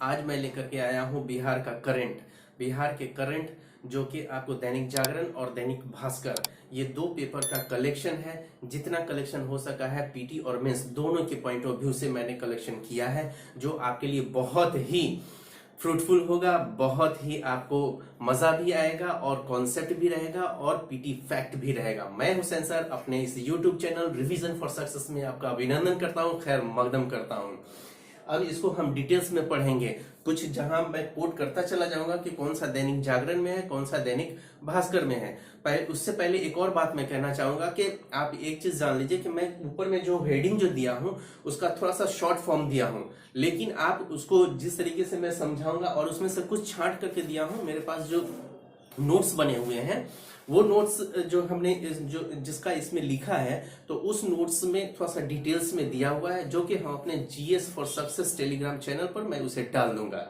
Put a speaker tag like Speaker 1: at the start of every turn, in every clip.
Speaker 1: आज मैं लेकर के आया हूँ बिहार का करंट। बिहार के करंट जो कि आपको दैनिक जागरण और दैनिक भास्कर, ये दो पेपर का कलेक्शन है। जितना कलेक्शन हो सका है पीटी और मेंस दोनों के पॉइंट ऑफ व्यू से मैंने कलेक्शन किया है, जो आपके लिए बहुत ही फ्रूटफुल होगा, बहुत ही आपको मजा भी आएगा और कॉन्सेप्ट भी रहेगा और पीटी फैक्ट भी रहेगा। मैं हुसैन सर अपने इस YouTube channel revision for success में आपका अभिनंदन करता हूं, खैर मकदम करता हूं। अब इसको हम डिटेल्स में पढ़ेंगे, कुछ जहां मैं कोट करता चला जाऊंगा कि कौन सा दैनिक जागरण में है, कौन सा दैनिक भास्कर में है। उससे पहले एक और बात मैं कहना चाहूंगा कि आप एक चीज जान लीजिए कि मैं ऊपर में जो हेडिंग जो दिया हूं उसका थोड़ा सा शॉर्ट फॉर्म दिया हूं, लेकिन आप उसको जिस तरीके से मैं समझाऊंगा और उसमें से कुछ छांट करके दिया हूं। मेरे पास जो नोट्स बने हुए हैं वो नोट्स जो हमने जो जिसका इसमें लिखा है, तो उस नोट्स में थोड़ा सा डिटेल्स में दिया हुआ है, जो कि हम अपने GS for success Telegram channel पर मैं उसे डाल दूंगा।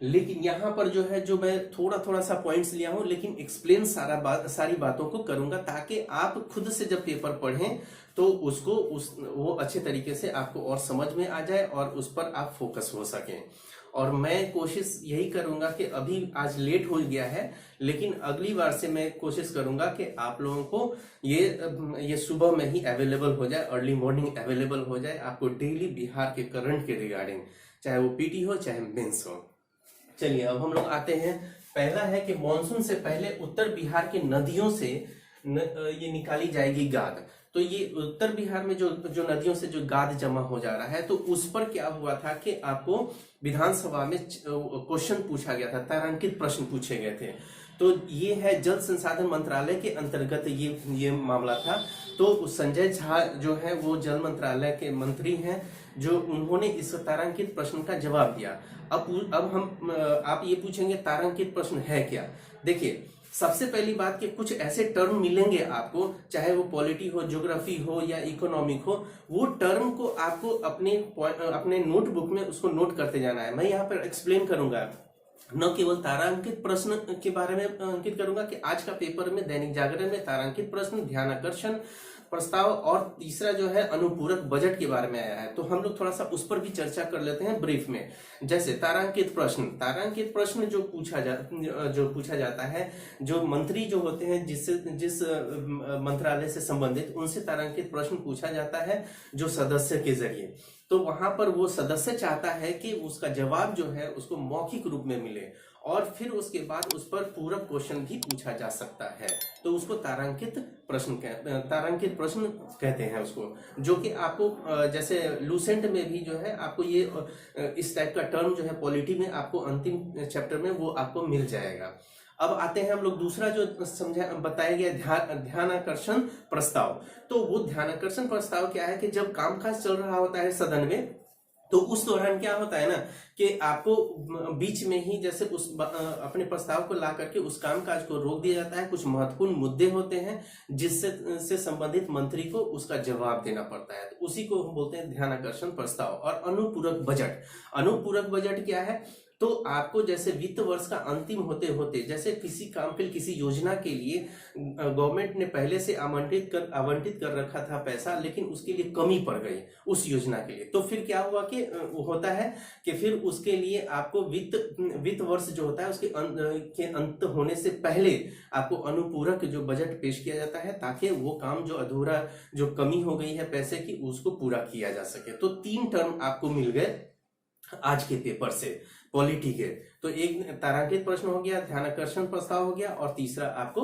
Speaker 1: लेकिन यहाँ पर जो है जो मैं थोड़ा थोड़ा सा पॉइंट्स लिया हूं, लेकिन एक्सप्लेन सारी बातों को करूंगा ताकि आप खुद से जब पेपर पढ़ें तो उसको वो अच्छे तरीके से आपको और समझ में आ जाए और उस पर आप फोकस हो सकें। और मैं कोशिश यही करूंगा कि अभी आज लेट हो गया है, लेकिन अगली बार से मैं कोशिश करूंगा कि आप लोगों को ये सुबह में ही अवेलेबल हो जाए, अर्ली मॉर्निंग अवेलेबल हो जाए आपको डेली बिहार के करंट के रिगार्डिंग, चाहे वो पीटी हो चाहे मेंस हो। चलिए अब हम लोग आते हैं। पहला है कि मानसून से पहले उत्तर बिहार के नदियों से ये निकाली जाएगी गाद। तो ये उत्तर बिहार में जो जो नदियों से जो गाद जमा हो जा रहा है, तो उस पर क्या हुआ था कि आपको विधानसभा में क्वेश्चन पूछा गया था, तारांकित प्रश्न पूछे गए थे। तो ये है जल संसाधन मंत्रालय के अंतर्गत ये मामला था। तो संजय झा जो है वो जल मंत्रालय के मंत्री हैं, जो उन्होंने इस तारांकित प्रश्न का जवाब दिया। अब हम आप ये पूछेंगे तारांकित प्रश्न है क्या। देखिए, सबसे पहली बात कि कुछ ऐसे टर्म मिलेंगे आपको, चाहे वो पॉलिटी हो, ज्योग्राफी हो या इकोनॉमिक हो, वो टर्म को आपको अपने नोटबुक में उसको नोट करते जाना है। मैं यहाँ पर एक्सप्लेन करूंगा, न केवल तारांकित प्रश्न के बारे में अंकित करूंगा कि आज का पेपर में दैनिक जागरण में तारांकित प्रश्न, ध्यानाकर्षण प्रस्ताव और तीसरा जो है अनुपूरक बजट के बारे में आया है। तो हम लोग थोड़ा सा उस पर भी चर्चा कर लेते हैं ब्रीफ में। जैसे तारांकित प्रश्न जो पूछा जाता है, जो मंत्री जो होते हैं जिस मंत्रालय से संबंधित, उनसे तारांकित प्रश्न पूछा जाता है जो सदस्य के जरिए। तो वहां पर वो सदस्य चाहता है कि उसका जवाब जो है उसको मौखिक रूप में मिले और फिर उसके बाद उस पर पूरक क्वेश्चन भी पूछा जा सकता है। तो उसको तारांकित प्रश्न कहते हैं उसको, जो कि आपको जैसे लूसेंट में भी जो है आपको ये इस टाइप का टर्म जो है पॉलिटी में आपको अंतिम चैप्टर में वो आपको मिल जाएगा। अब आते हैं हम लोग दूसरा जो बताया गया ध्यानाकर्षण प्रस्ताव। तो वो ध्यानाकर्षण प्रस्ताव क्या है कि जब कामकाज चल रहा होता है सदन में, तो उस दौरान क्या होता है ना कि आपको बीच में ही जैसे अपने प्रस्ताव को ला करके उस कामकाज को रोक दिया जाता है। कुछ महत्वपूर्ण मुद्दे होते हैं जिससे संबंधित मंत्री को उसका जवाब देना पड़ता है, तो उसी को हम बोलते हैं ध्यानाकर्षण प्रस्ताव। और अनुपूरक बजट क्या है, तो आपको जैसे वित्त वर्ष का अंतिम होते होते, जैसे किसी काम के लिए, किसी योजना के लिए गवर्नमेंट ने पहले से आवंटित कर रखा था पैसा, लेकिन उसके लिए कमी पड़ गई उस योजना के लिए। तो फिर क्या हुआ कि होता है कि फिर उसके लिए आपको वित्त वर्ष जो होता है उसके अंत होने से पहले आपको अनुपूरक जो बजट पेश किया जाता है, ताकि वो काम जो अधूरा, जो कमी हो गई है पैसे की, उसको पूरा किया जा सके। तो 3 टर्म आपको मिल गए आज के पेपर से पॉलिटी के। तो एक तारांकित प्रश्न हो गया, ध्यानाकर्षण प्रस्ताव हो गया, और तीसरा आपको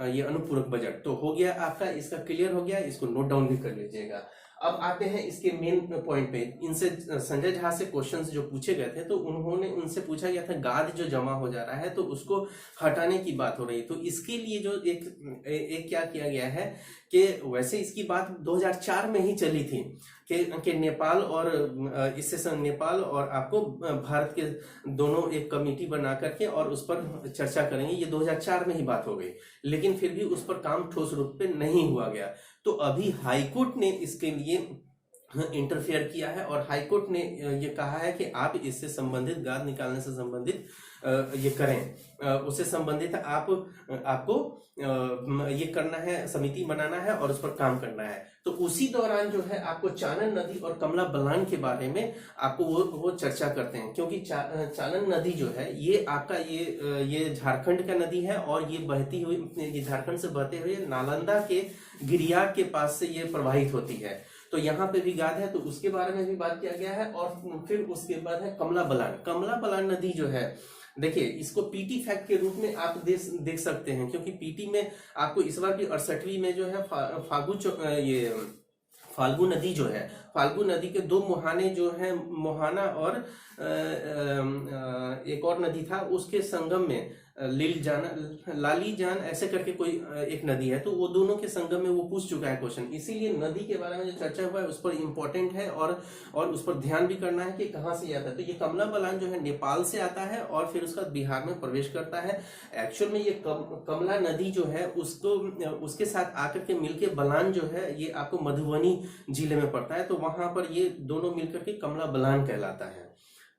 Speaker 1: ये अनुपूरक बजट तो हो गया आपका। इसका क्लियर हो गया, इसको नोट डाउन भी कर लीजिएगा। अब आते हैं इसके मेन पॉइंट पे। इनसे संजय झा से क्वेश्चंस जो पूछे गए थे, तो उनसे पूछा गया था गाद जो जमा हो जा रहा है तो उसको हटाने की बात हो रही। तो इसके लिए जो एक क्या किया गया है कि वैसे इसकी बात 2004 में ही चली थी कि नेपाल और इससे नेपाल और आपको भारत के दोनों एक कमेटी बना करके और उस पर चर्चा करेंगे। ये 2004 में ही बात हो गई, लेकिन फिर भी उस पर काम ठोस रूप पे नहीं हुआ गया। तो अभी हाईकोर्ट ने इसके लिए इंटरफेयर किया है और हाईकोर्ट ने ये कहा है कि आप इससे संबंधित, गाद निकालने से संबंधित ये करें, उससे संबंधित आपको ये करना है, समिति बनाना है और उस पर काम करना है। तो उसी दौरान जो है आपको चानन नदी और कमला बलान के बारे में आपको वो चर्चा करते हैं, क्योंकि चानन नदी जो है ये आपका ये झारखंड का नदी है और ये बहती हुई, ये झारखंड से बहते हुए नालंदा के गिरियाक के पास से ये प्रवाहित होती है। तो यहाँ पे भी गाद है, तो उसके बारे में भी बात किया गया है। और फिर उसके बाद है कमला बलान। कमला बलान नदी जो है, देखिए इसको पीटी फैक्ट के रूप में आप देख सकते हैं, क्योंकि पीटी में आपको इस बार भी 68वीं में जो है फाल्गु नदी जो है, फाल्गु नदी के दो मुहाने जो है, मुहाना और एक और नदी था, उसके संगम में लालीजान ऐसे करके कोई एक नदी है, तो वो दोनों के संगम में वो पूछ चुका है क्वेश्चन। इसीलिए नदी के बारे में जो चर्चा हुआ है उस पर इम्पोर्टेंट है और उस पर ध्यान भी करना है कि कहाँ से आता है। तो ये कमला बलान जो है नेपाल से आता है और फिर उसका बिहार में प्रवेश करता है। एक्चुअल में ये कमला नदी जो है उसके साथ आकर के मिलके बलान जो है ये आपको मधुबनी जिले में पड़ता है, तो वहां पर ये दोनों मिलकर के कमला बलान कहलाता है।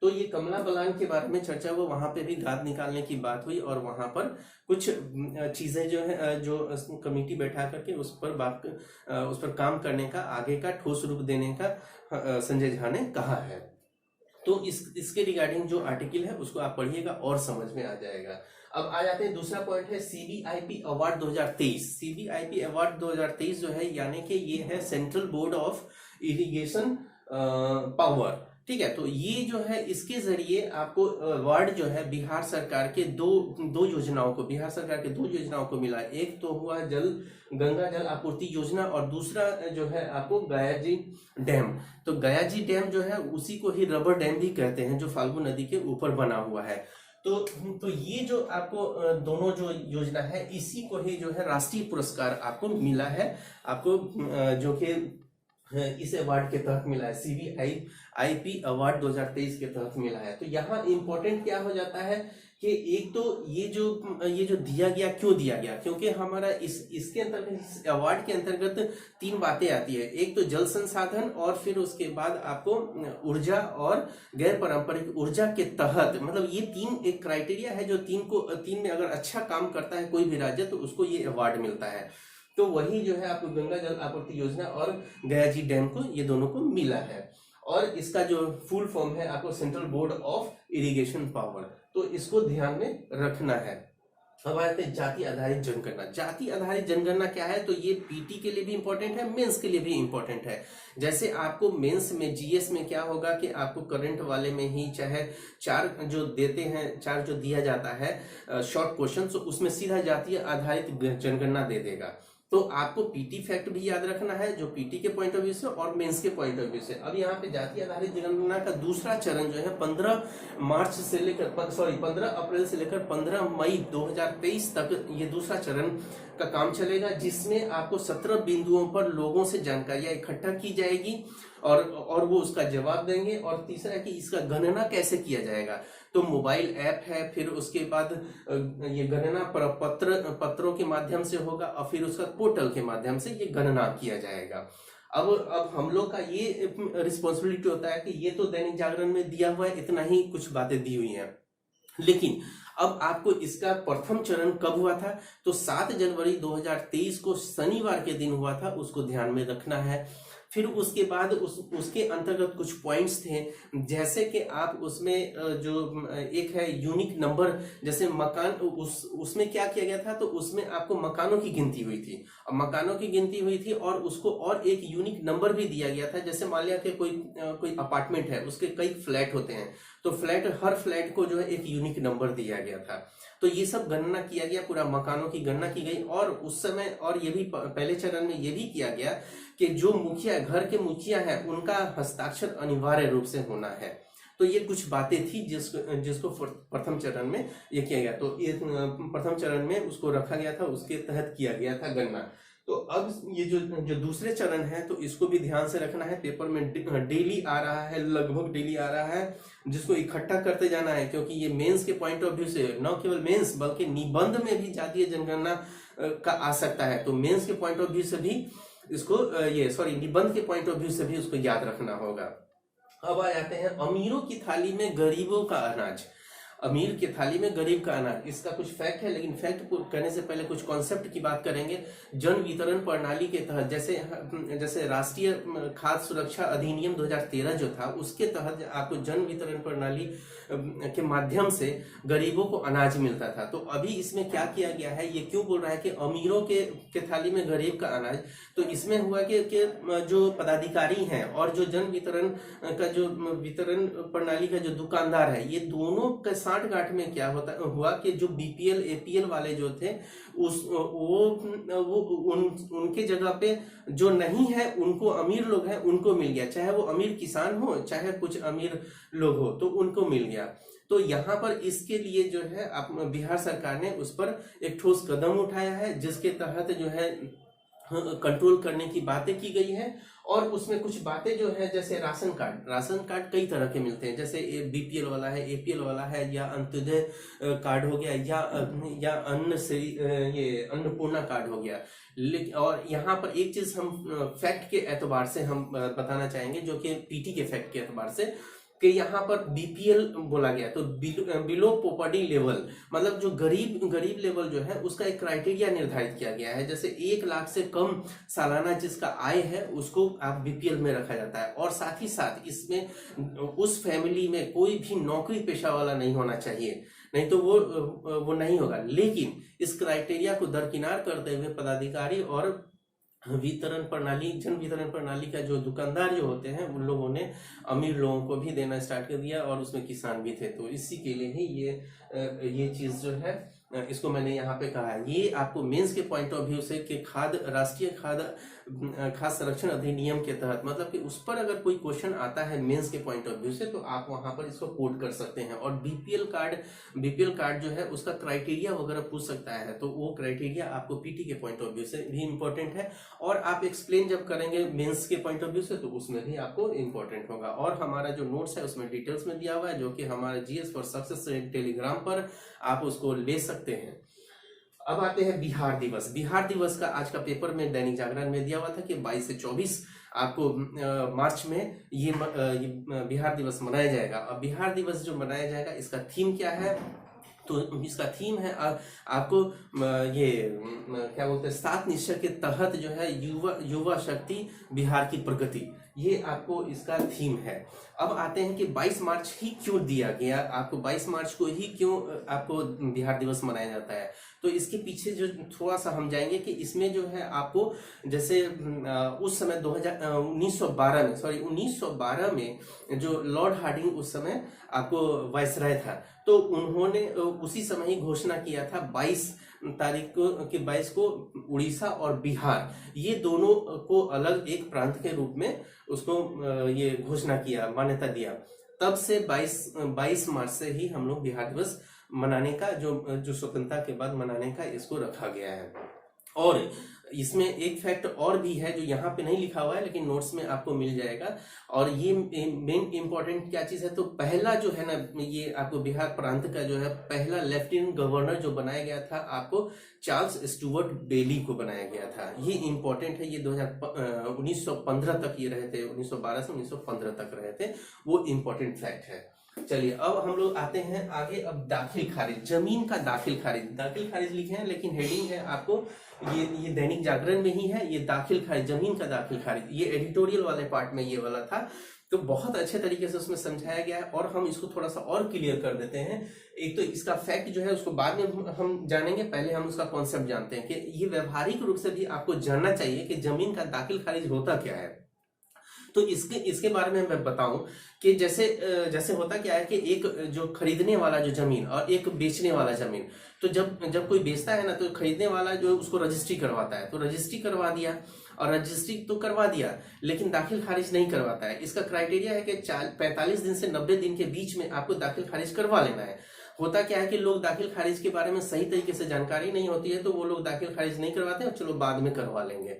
Speaker 1: तो ये कमला बलान के बारे में चर्चा हुआ, वहां पे भी गाद निकालने की बात हुई और वहां पर कुछ चीजें जो है, जो कमेटी बैठा करके उस पर काम करने का, आगे का ठोस रूप देने का संजय झा ने कहा है। तो इसके रिगार्डिंग जो आर्टिकल है उसको आप पढ़िएगा और समझ में आ जाएगा। अब आ जाते हैं, दूसरा पॉइंट है सीबीआईपी अवार्ड 2023। सीबीआईपी अवार्ड 2023 जो है, यानी कि ये है central board of irrigation power, ठीक है। तो ये जो है, इसके जरिए आपको अवार्ड जो है बिहार सरकार के दो योजनाओं को मिला। एक तो हुआ गंगा जल आपूर्ति योजना और दूसरा जो है आपको गयाजी डैम। तो गयाजी डैम जो है उसी को ही रबर डैम भी कहते हैं, जो फाल्गु नदी के ऊपर बना हुआ है। तो ये जो आपको दोनों जो योजना है, इसी को ही जो है राष्ट्रीय पुरस्कार आपको मिला है, आपको जो कि इस अवार्ड के तहत मिला है, सीबीआईपी अवार्ड 2023 के तहत मिला है। तो यहाँ इंपॉर्टेंट क्या हो जाता है कि एक तो ये जो दिया गया, क्यों दिया गया, क्योंकि हमारा इसके अंतर्गत, इस अवार्ड के अंतर्गत 3 बातें आती है। एक तो जल संसाधन, और फिर उसके बाद आपको ऊर्जा और गैर पारंपरिक ऊर्जा के तहत, मतलब ये 3 एक क्राइटेरिया है जो 3 में अगर अच्छा काम करता है कोई भी राज्य तो उसको ये अवार्ड मिलता है। तो वही जो है आपको गंगा जल आपूर्ति योजना और गयाजी डैम को, ये दोनों को मिला है। और इसका जो फुल फॉर्म है आपको central board of irrigation power, तो इसको ध्यान में रखना है। अब आते हैं जाति आधारित जनगणना। जाति आधारित जनगणना क्या है, तो ये पीटी के लिए भी इंपॉर्टेंट है, मेंस के लिए भी इंपॉर्टेंट है। जैसे आपको मेंस में जीएस में क्या होगा कि आपको करंट वाले में ही चाहे 4 जो देते हैं, 4 जो दिया जाता है शॉर्ट क्वेश्चन, तो उसमें सीधा जातीय आधारित जनगणना दे देगा। तो आपको पीटी फैक्ट भी याद रखना है, जो पीटी के पॉइंट ऑफ व्यू से और मेंस के पॉइंट ऑफ व्यू से। अब यहाँ पे जाति आधारित जनगणना का दूसरा चरण जो है 15 अप्रैल से लेकर 15 मई 2023 तक ये दूसरा चरण का काम चलेगा, जिसमें आपको 17 बिंदुओं पर लोगों से जानकारियां इकट्ठा की जाएगी और वो उसका जवाब देंगे। और तीसरा है कि इसका गणना कैसे किया जाएगा, तो मोबाइल ऐप है, फिर उसके बाद ये गणना पत्रों के माध्यम से होगा और फिर उसका पोर्टल के माध्यम से ये गणना किया जाएगा। अब हम लोग का ये रिस्पॉन्सिबिलिटी होता है कि ये तो दैनिक जागरण में दिया हुआ है, इतना ही कुछ बातें दी हुई हैं, लेकिन अब आपको इसका प्रथम चरण कब हुआ था, तो 7 जनवरी 2023 को शनिवार के दिन हुआ था, उसको ध्यान में रखना है। फिर उसके बाद उसके अंतर्गत कुछ पॉइंट्स थे, जैसे कि आप उसमें जो एक है यूनिक नंबर, जैसे मकान, उसमें क्या किया गया था, तो उसमें आपको मकानों की गिनती हुई थी, मकानों की गिनती हुई थी और उसको और एक यूनिक नंबर भी दिया गया था। जैसे मान लिया कि कोई अपार्टमेंट है, उसके कई फ्लैट होते हैं, तो हर फ्लैट को जो है एक यूनिक नंबर दिया गया था। तो ये सब गणना किया गया, पूरा मकानों की गणना की गई। और उस समय और ये भी पहले चरण में ये भी किया गया कि जो मुखिया, घर के मुखिया है, उनका हस्ताक्षर अनिवार्य रूप से होना है। तो ये कुछ बातें थी जिसको प्रथम चरण में ये किया गया। तो ये प्रथम चरण में उसको रखा गया था, उसके तहत किया गया था गणना। तो अब ये जो दूसरे चरण है, तो इसको भी ध्यान से रखना है, पेपर में डेली आ रहा है, लगभग डेली आ रहा है, जिसको इकट्ठा करते जाना है, क्योंकि ये मेंस के पॉइंट ऑफ व्यू से, न केवल मेंस बल्कि निबंध में भी जातीय जनगणना का आ सकता है। तो मेंस के पॉइंट ऑफ व्यू से भी इसको निबंध के पॉइंट ऑफ व्यू से भी उसको याद रखना होगा। अब आ जाते हैं अमीरों की थाली में गरीबों का अनाज। अमीर के थाली में गरीब का अनाज, इसका कुछ फैक्ट है, लेकिन फैक्ट कहने से पहले कुछ कॉन्सेप्ट की बात करेंगे। जन वितरण प्रणाली के तहत जैसे राष्ट्रीय खाद्य सुरक्षा अधिनियम 2013 जो था, उसके तहत आपको जन वितरण प्रणाली के माध्यम से गरीबों को अनाज मिलता था। तो अभी इसमें क्या किया गया है, ये क्यों बोल रहा है कि अमीरों के थाली में गरीब का अनाज, तो इसमें हुआ कि जो पदाधिकारी हैं और जो जन वितरण का जो वितरण प्रणाली का जो दुकानदार है, ये दोनों के साठ-गांठ में क्या हुआ कि जो बीपीएल एपीएल वाले जो थे उनके जगह पे जो नहीं है, उनको अमीर लोग हैं उनको मिल गया, चाहे वो अमीर किसान हो चाहे कुछ अमीर लोग हो, तो उनको मिल गया। तो यहाँ पर इसके लिए जो है बिहार सरकार ने उस पर एक ठोस कदम उठाया है, जिसके तहत जो है कंट्रोल करने की बातें की गई हैं। और उसमें कुछ बातें जो है, जैसे राशन कार्ड कई तरह के मिलते हैं, जैसे बीपीएल वाला है, एपीएल वाला है, या अंत्योदय कार्ड हो गया, या ये अन्नपूर्णा कार्ड हो गया। लेकिन और यहाँ पर एक चीज हम फैक्ट के एतबार से हम बताना चाहेंगे, जो कि पीटी के फैक्ट के एतबार से, कि यहाँ पर बीपीएल बोला गया तो बिलो पॉवर्टी लेवल, मतलब जो गरीब लेवल जो है उसका एक क्राइटेरिया निर्धारित किया गया है। जैसे 1 लाख से कम सालाना जिसका आय है उसको आप बीपीएल में रखा जाता है, और साथ ही साथ इसमें उस फैमिली में कोई भी नौकरी पेशा वाला नहीं होना चाहिए, नहीं तो वो नहीं होगा। लेकिन इस क्राइटेरिया को दरकिनार करते हुए पदाधिकारी और जन वितरण प्रणाली का जो दुकानदार जो होते हैं, उन लोगों ने अमीर लोगों को भी देना स्टार्ट कर दिया, और उसमें किसान भी थे। तो इसी के लिए ही ये चीज जो है, इसको मैंने यहाँ पे कहा है। ये आपको मेंस के पॉइंट ऑफ व्यू से कि राष्ट्रीय खाद्य संरक्षण अधिनियम के तहत, मतलब कि उस पर अगर कोई क्वेश्चन आता है मेंस के पॉइंट ऑफ व्यू से, तो आप वहां पर इसको कोट कर सकते हैं। और बीपीएल कार्ड जो है उसका क्राइटेरिया वगैरह पूछ सकता है, तो वो क्राइटेरिया आपको पीटी के पॉइंट ऑफ व्यू से भी इंपॉर्टेंट है, और आप एक्सप्लेन जब करेंगे मेंस के पॉइंट ऑफ व्यू से, तो उसमें भी आपको इंपॉर्टेंट होगा। और हमारा जो नोट्स है उसमें डिटेल्स में दिया हुआ है, जो कि हमारे जीएस फॉर सक्सेस टेलीग्राम पर आप उसको ले सकते हैं। अब आते हैं बिहार दिवस का आज का पेपर में दैनिक जागरण में दिया हुआ था कि 22 से 24 आपको मार्च में ये बिहार दिवस मनाया जाएगा। अब बिहार दिवस जो मनाया जाएगा, इसका थीम क्या है, तो इसका थीम है आपको ये क्या बोलते हैं, 7 निश्चय के तहत जो है युवा शक्ति बिहार की प्रगति, ये आपको इसका थीम है। अब आते हैं कि 22 मार्च ही क्यों दिया गया, आपको 22 मार्च को ही क्यों आपको बिहार दिवस मनाया जाता है। तो इसके पीछे जो थोड़ा सा हम जाएंगे कि इसमें जो है आपको, जैसे उस समय 1912 में जो लॉर्ड हार्डिंग उस समय आपको वायसराय था, तो उन्होंने उसी समय ही घोषणा किया था 22 तारीख को उड़ीसा और बिहार, ये दोनों को अलग एक प्रांत के रूप में उसको ये घोषणा किया, मान्यता दिया। तब से 22 मार्च से ही हम लोग बिहार दिवस मनाने का, जो स्वतंत्रता के बाद मनाने का, इसको रखा गया है। और इसमें एक फैक्ट और भी है जो यहाँ पे नहीं लिखा हुआ है, लेकिन नोट्स में आपको मिल जाएगा। और ये मेन इंपॉर्टेंट क्या चीज है, तो पहला जो है ना, ये आपको बिहार प्रांत का जो है पहला लेफ्टिनेंट गवर्नर जो बनाया गया था, आपको चार्ल्स स्टुअर्ट बेली को बनाया गया था। ये इंपॉर्टेंट है, ये 1915 तक ये रहे थे, 1912 से 1915 तक रहे थे, वो इंपॉर्टेंट फैक्ट है। चलिए अब हम लोग आते हैं आगे। अब दाखिल खारिज, जमीन का दाखिल खारिज लिखे हैं, लेकिन हेडिंग है आपको ये दैनिक जागरण में ही है, ये दाखिल खारिज, जमीन का दाखिल खारिज, ये एडिटोरियल वाले पार्ट में ये वाला था, तो बहुत अच्छे तरीके से उसमें समझाया गया है। और हम इसको थोड़ा सा और क्लियर कर देते हैं। एक तो इसका फैक्ट जो है उसको बाद में हम जानेंगे, पहले हम उसका कॉन्सेप्ट जानते हैं कि ये व्यवहारिक रूप से भी आपको जानना चाहिए कि जमीन का दाखिल खारिज होता क्या है। तो इसके बारे में मैं बताऊं कि जैसे होता क्या है कि एक जो खरीदने वाला जो जमीन और एक बेचने वाला जमीन, तो जब कोई बेचता है ना, तो खरीदने वाला जो उसको रजिस्ट्री करवाता है, तो रजिस्ट्री करवा दिया, और रजिस्ट्री तो करवा दिया, लेकिन दाखिल खारिज नहीं करवाता है। इसका क्राइटेरिया है कि 45 दिन से 90 दिन के बीच में आपको दाखिल खारिज करवा लेना है। होता क्या है कि लोग दाखिल खारिज के बारे में सही तरीके से जानकारी नहीं होती है, तो वो लोग दाखिल खारिज नहीं करवाते हैं, चलो बाद में करवा लेंगे।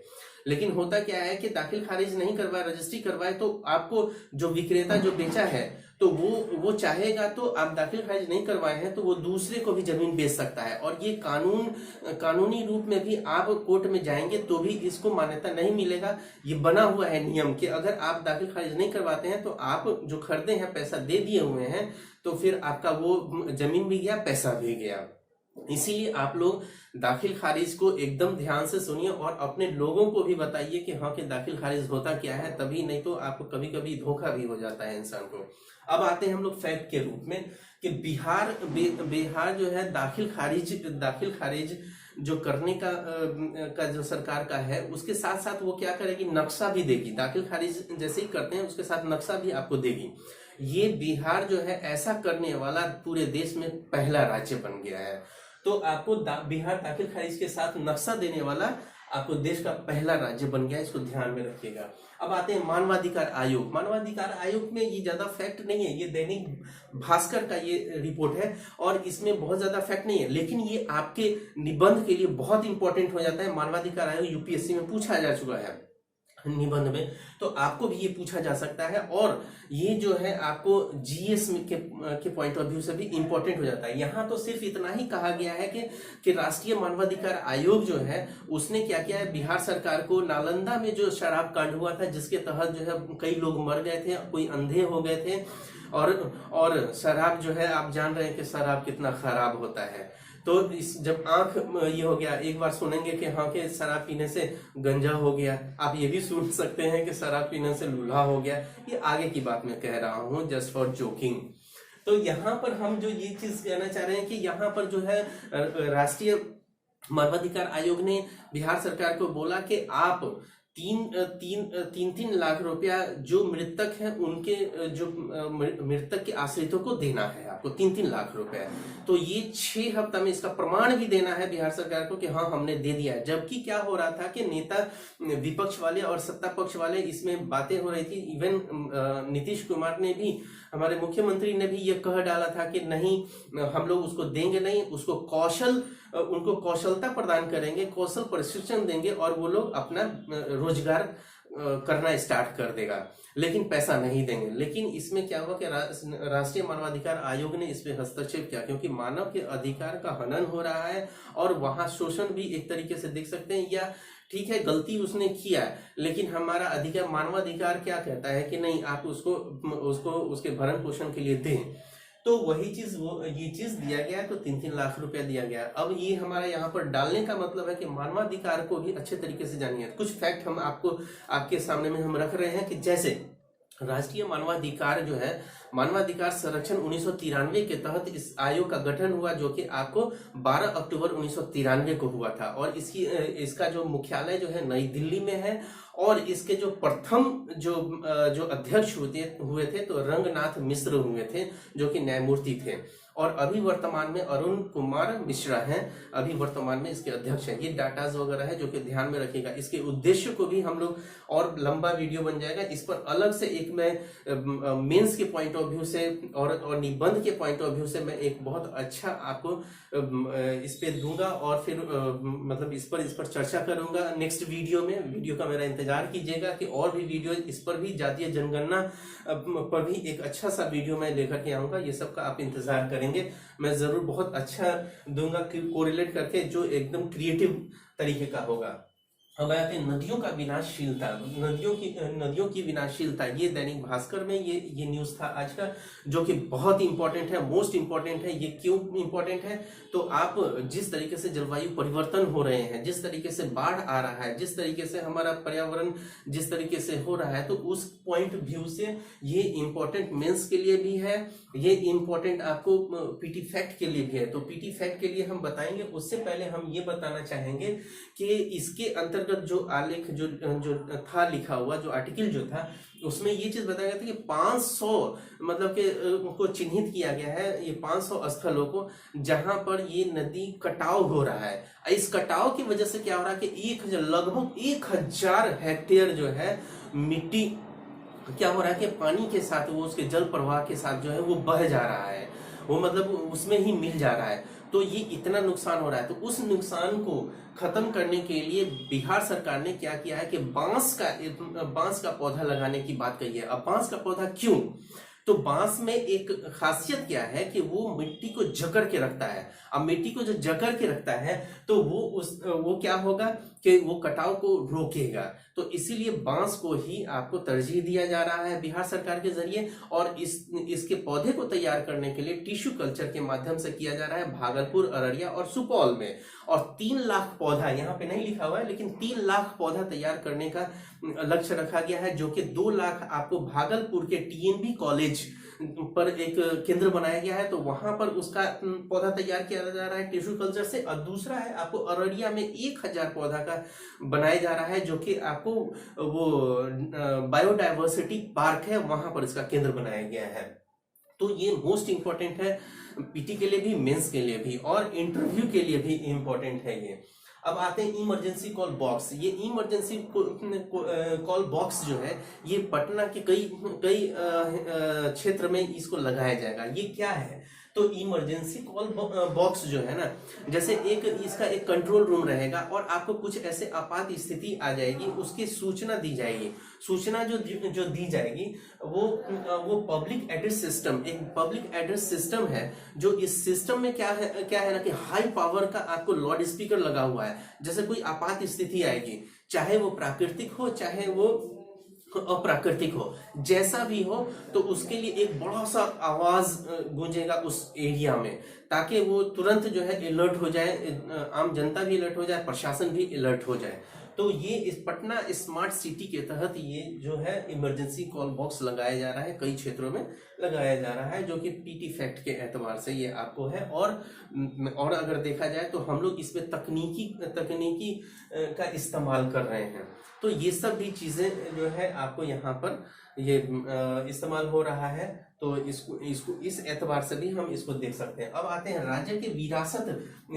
Speaker 1: लेकिन होता क्या है कि दाखिल खारिज नहीं करवाए, रजिस्ट्री करवाए, तो आपको जो विक्रेता जो बेचा है तो वो चाहेगा तो आप दाखिल खारिज नहीं करवाए हैं तो वो दूसरे को भी जमीन बेच सकता है। और ये कानूनी रूप में भी आप कोर्ट में जाएंगे तो भी इसको मान्यता नहीं मिलेगा। ये बना हुआ है नियम कि अगर आप दाखिल खारिज नहीं करवाते हैं तो आप जो खरीदे हैं, पैसा दे दिए हुए हैं, तो फिर आपका वो जमीन भी गया, पैसा भी गया। इसीलिए आप लोग दाखिल खारिज को एकदम ध्यान से सुनिए और अपने लोगों को भी बताइए कि हाँ कि दाखिल खारिज होता क्या है, तभी नहीं तो आपको कभी कभी धोखा भी हो जाता है इंसान को। अब आते हैं हम लोग फैक्ट के रूप में कि बिहार जो है दाखिल खारिज जो करने का जो सरकार का है, उसके साथ साथ वो क्या करेगी, नक्शा भी देगी। दाखिल खारिज जैसे ही करते हैं उसके साथ नक्शा भी आपको देगी। ये बिहार जो है ऐसा करने वाला पूरे देश में पहला राज्य बन गया है। तो आपको बिहार दाखिल खारिज के साथ नक्शा देने वाला आपको देश का पहला राज्य बन गया, इसको ध्यान में रखिएगा। अब आते हैं मानवाधिकार आयोग। मानवाधिकार आयोग में ये ज्यादा फैक्ट नहीं है, ये दैनिक भास्कर का ये रिपोर्ट है और इसमें बहुत ज्यादा फैक्ट नहीं है, लेकिन ये आपके निबंध के लिए बहुत इंपॉर्टेंट हो जाता है। मानवाधिकार आयोग यूपीएससी में पूछा जा चुका है निबंध में, तो आपको भी ये पूछा जा सकता है और ये जो है आपको जीएस के पॉइंट ऑफ व्यू से भी इंपॉर्टेंट हो जाता है। यहाँ तो सिर्फ इतना ही कहा गया है कि राष्ट्रीय मानवाधिकार आयोग जो है उसने क्या किया है, बिहार सरकार को नालंदा में जो शराब कांड हुआ था जिसके तहत जो है कई लोग मर गए थे, कोई अंधे हो गए थे, और शराब जो है आप जान रहे हैं कि शराब कितना खराब होता है। तो इस जब आंख ये हो गया, एक बार सुनेंगे कि हाँ कि शराब पीने से गंजा हो गया, आप ये भी सुन सकते हैं कि शराब पीने से लूल्हा हो गया। ये आगे की बात मैं कह रहा हूँ, जस्ट फॉर जोकिंग। तो यहाँ पर हम जो ये चीज कहना चाह रहे हैं कि यहाँ पर जो है राष्ट्रीय मानवाधिकार आयोग ने बिहार सरकार को बोला कि आप तीन लाख रुपया जो मृतक है उनके जो मृतक के आश्रितों को देना है, आपको 3 लाख रुपया। तो ये 6 हफ्ता में इसका प्रमाण भी देना है बिहार सरकार को कि हाँ हमने दे दिया है। जबकि क्या हो रहा था कि नेता विपक्ष वाले और सत्ता पक्ष वाले इसमें बातें हो रही थी। इवन नीतीश कुमार ने भी, हमारे मुख्यमंत्री ने भी ये कह डाला था कि नहीं हम लोग उसको देंगे नहीं, उसको उनको कौशलता प्रदान करेंगे, कौशल प्रशिक्षण देंगे और वो लोग अपना रोजगार करना स्टार्ट कर देगा, लेकिन पैसा नहीं देंगे। लेकिन इसमें क्या हुआ कि राष्ट्रीय मानवाधिकार आयोग ने इस पे हस्तक्षेप किया, क्योंकि मानव के अधिकार का हनन हो रहा है और वहां शोषण भी एक तरीके से देख सकते हैं। या ठीक है गलती उसने किया, लेकिन हमारा अधिकार, मानवाधिकार क्या कहता है कि नहीं आप उसको उसके भरण पोषण के लिए दें। तो वही चीज ये चीज दिया गया, तो 3 लाख रुपया दिया गया। अब ये हमारा यहाँ पर डालने का मतलब है कि मानवाधिकार को भी अच्छे तरीके से जानिए। कुछ फैक्ट हम आपके सामने में हम रख रहे हैं कि जैसे राष्ट्रीय मानवाधिकार जो है, मानवाधिकार संरक्षण 1993 के तहत इस आयोग का गठन हुआ, जो कि आपको 12 अक्टूबर 1993 को हुआ था। और इसका जो मुख्यालय जो है नई दिल्ली में है। और इसके जो प्रथम जो अध्यक्ष हुए थे तो रंगनाथ मिश्र हुए थे, जो कि न्यायमूर्ति थे। और अभी वर्तमान में अरुण कुमार मिश्रा हैं, अभी वर्तमान में इसके अध्यक्ष हैं। ये डाटाज वगैरह है जो कि ध्यान में रखिएगा। इसके उद्देश्य को भी हम लोग, और लंबा वीडियो बन जाएगा इस पर, अलग से एक मैं मेंस के पॉइंट ऑफ व्यू से और निबंध के पॉइंट ऑफ व्यू से मैं एक बहुत अच्छा आपको इस पे दूंगा और फिर मतलब इस पर चर्चा करूंगा नेक्स्ट वीडियो में। वीडियो का मेरा इंतजार कीजिएगा कि और भी वीडियो इस पर भी, जातीय जनगणना पर भी एक अच्छा सा वीडियो मैं लेकर के आऊंगा। ये सब का आप इंतजार करेंगे, मैं जरूर बहुत अच्छा दूंगा कोरिलेट करके, जो एकदम क्रिएटिव तरीके का होगा। अब आते हैं नदियों का विनाशशीलता, नदियों की विनाशशीलता। ये दैनिक भास्कर में ये न्यूज था आज का, जो कि बहुत इंपॉर्टेंट है, मोस्ट इंपॉर्टेंट है। ये क्यों इंपॉर्टेंट है, तो आप जिस तरीके से जलवायु परिवर्तन हो रहे हैं, जिस तरीके से बाढ़ आ रहा है, जिस तरीके से हमारा पर्यावरण जिस तरीके से हो रहा है, तो उस पॉइंट व्यू से ये इंपॉर्टेंट मेंस के लिए भी है, ये इंपॉर्टेंट आपको पीटी फैक्ट के लिए भी है। तो पीटी फैक्ट के लिए हम बताएंगे, उससे पहले हम ये बताना चाहेंगे कि इसके अंतर्गत जो आलेख जो था लिखा हुआ, जो आर्टिकल जो था, उसमें ये चीज बताया गया था कि 500 मतलब के को चिन्हित किया गया है, ये 500 स्थलों को जहां पर ये नदी कटाव हो रहा है। इस कटाव की वजह से क्या हो रहा है कि लगभग 1000 हेक्टेयर जो है मिट्टी क्या हो रहा है कि पानी के साथ, वो उसके जल प्रवाह के साथ जो है वो बह जा रहा है, वो मतलब उसमें ही मिल जा रहा है। तो ये इतना नुकसान हो रहा है। तो उस नुकसान को खत्म करने के लिए बिहार सरकार ने क्या किया है कि बांस का पौधा लगाने की बात कही है। अब बांस का पौधा क्यों? तो बांस में एक खासियत क्या है कि वो मिट्टी को जकड़ के रखता है। अब मिट्टी को जो जकड़ के रखता है तो वो क्या होगा कि वो कटाव को रोकेगा। तो इसीलिए बांस को ही आपको तरजीह दिया जा रहा है बिहार सरकार के जरिए, और इसके पौधे को तैयार करने के लिए टिश्यू कल्चर के माध्यम से किया जा रहा है भागलपुर, अररिया और सुपौल में। और 3 लाख पौधा, यहाँ पे नहीं लिखा हुआ है लेकिन 3 लाख पौधा तैयार करने का लक्ष्य रखा गया है, जो कि 2 लाख आपको भागलपुर के टीएनबी कॉलेज पर एक केंद्र बनाया गया है, तो वहां पर उसका पौधा तैयार किया जा रहा है टिश्यू कल्चर से। और दूसरा है आपको अररिया में 1000 पौधा का बनाया जा रहा है, जो कि आपको वो बायोडायवर्सिटी पार्क है, वहां पर इसका केंद्र बनाया गया है। तो ये मोस्ट इंपॉर्टेंट है पीटी के लिए भी, मेंस के लिए भी और इंटरव्यू के लिए भी इंपॉर्टेंट है ये। अब आते हैं इमरजेंसी कॉल बॉक्स। ये इमरजेंसी कॉल बॉक्स जो है ये पटना के कई क्षेत्र में इसको लगाया जाएगा। ये क्या है? तो इमरजेंसी कॉल बॉक्स जो है ना, जैसे इसका एक कंट्रोल रूम रहेगा और आपको कुछ ऐसे आपात स्थिति आ जाएगी, उसकी सूचना दी जाएगी। सूचना जो दी जाएगी वो पब्लिक एड्रेस सिस्टम, एक पब्लिक एड्रेस सिस्टम है, जो इस सिस्टम में क्या है ना कि हाई पावर का आपको लाउड स्पीकर लगा हुआ है। जैसे कोई आपात स्थिति आएगी, चाहे वो प्राकृतिक हो चाहे वो अप्राकृतिक हो, जैसा भी हो, तो उसके लिए एक बड़ा सा आवाज गूंजेगा उस एरिया में, ताकि वो तुरंत जो है अलर्ट हो जाए, आम जनता भी अलर्ट हो जाए, प्रशासन भी अलर्ट हो जाए। तो ये इस पटना स्मार्ट सिटी के तहत ये जो है इमरजेंसी कॉल बॉक्स लगाया जा रहा है, कई क्षेत्रों में लगाया जा रहा है, जो कि पीटी फैक्ट के एतबार से ये आपको है। और अगर देखा जाए तो हम लोग इसमें तकनीकी का इस्तेमाल कर रहे हैं। तो ये सब भी चीजें जो है आपको यहाँ पर ये इस्तेमाल हो रहा है, तो इसको इस एतबार से भी हम इसको देख सकते हैं। अब आते हैं राज्य के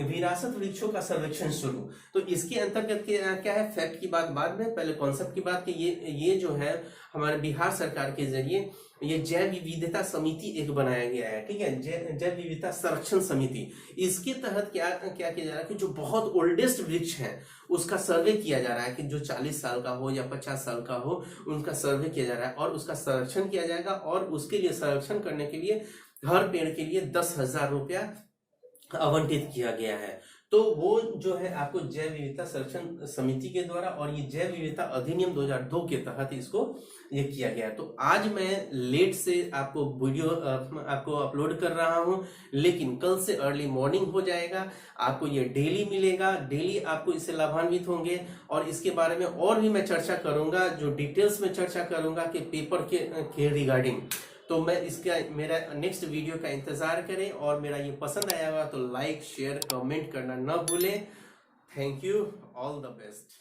Speaker 1: विरासत वृक्षों का सर्वेक्षण शुरू। तो इसके अंतर्गत क्या है, फैक्ट की बात बाद में, पहले कॉन्सेप्ट की बात कि ये जो है हमारे बिहार सरकार के जरिए ये जैव विविधता समिति एक बनाया गया है, ठीक है, जैव विविधता संरक्षण समिति। इसके तहत क्या किया जा रहा है कि जो बहुत ओल्डेस्ट वृक्ष है उसका सर्वे किया जा रहा है, कि जो 40 साल का हो या 50 साल का हो, उनका सर्वे किया जा रहा है और उसका संरक्षण किया जाएगा। और उसके लिए संरक्षण करने के लिए हर पेड़ के लिए 10,000 रुपया आवंटित किया गया है। तो वो जो है आपको जैव विविधता संरक्षण समिति के द्वारा और ये जैव विविधता अधिनियम 2002 के तहत इसको ये किया गया है। तो आज मैं लेट से आपको वीडियो आपको अपलोड कर रहा हूं, लेकिन कल से अर्ली मॉर्निंग हो जाएगा, आपको ये डेली मिलेगा, डेली आपको इससे लाभान्वित होंगे। और इसके बारे में और भी मैं चर्चा करूंगा, जो डिटेल्स में चर्चा करूंगा कि पेपर के रिगार्डिंग। तो मैं मेरा नेक्स्ट वीडियो का इंतजार करें, और मेरा ये पसंद आया होगा तो लाइक शेयर कमेंट करना न भूलें। Thank you, all the best.